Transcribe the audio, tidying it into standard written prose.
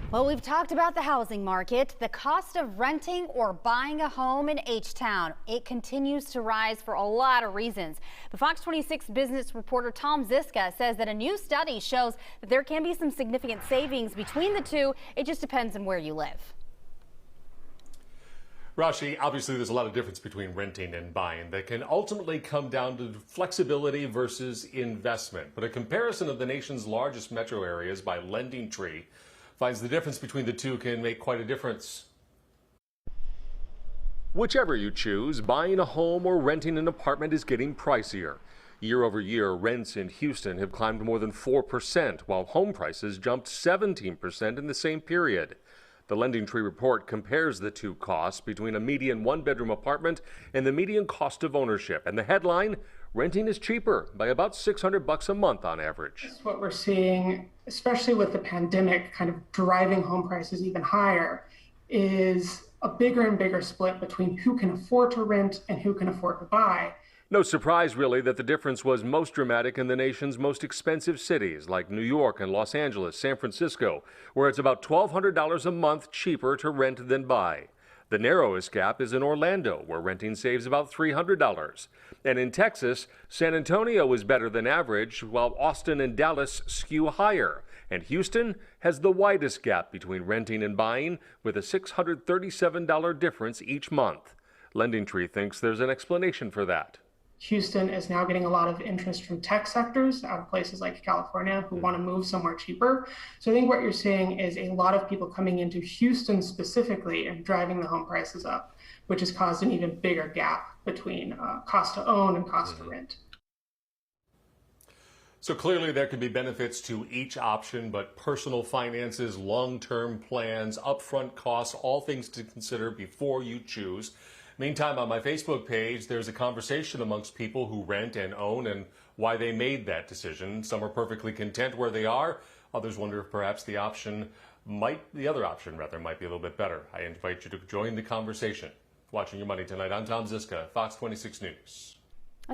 Well, we've talked about the housing market, the cost of renting or buying a home in H-Town. It continues to rise for a lot of reasons. The Fox 26 business reporter Tom Zizka says that a new study shows that there can be some significant savings between the two. It just depends on where you live. Rashi, obviously there's a lot of difference between renting and buying that can ultimately come down to flexibility versus investment. But a comparison of the nation's largest metro areas by LendingTree finds the difference between the two can make quite a difference. Whichever you choose, buying a home or renting an apartment is getting pricier. Year over year, rents in Houston have climbed more than 4%, while home prices jumped 17% in the same period. The LendingTree report compares the two costs between a median one-bedroom apartment and the median cost of ownership. And the headline, renting is cheaper by about $600 a month on average. That's what we're seeing, especially with the pandemic kind of driving home prices even higher, is a bigger and bigger split between who can afford to rent and who can afford to buy. No surprise, really, that the difference was most dramatic in the nation's most expensive cities like New York and Los Angeles, San Francisco, where it's about $1,200 a month cheaper to rent than buy. The narrowest gap is in Orlando, where renting saves about $300. And in Texas, San Antonio is better than average, while Austin and Dallas skew higher. And Houston has the widest gap between renting and buying, with a $637 difference each month. LendingTree thinks there's an explanation for that. Houston is now getting a lot of interest from tech sectors out of places like California who want to move somewhere cheaper. So I think what you're seeing is a lot of people coming into Houston specifically and driving the home prices up, which has caused an even bigger gap between cost to own and cost to rent. So clearly there could be benefits to each option, but personal finances, long-term plans, upfront costs, all things to consider before you choose. Meantime, on my Facebook page, there's a conversation amongst people who rent and own and why they made that decision. Some are perfectly content where they are. Others wonder if perhaps the other option might be a little bit better. I invite you to join the conversation. Watching Your Money Tonight, I'm Tom Zizka, Fox 26 News.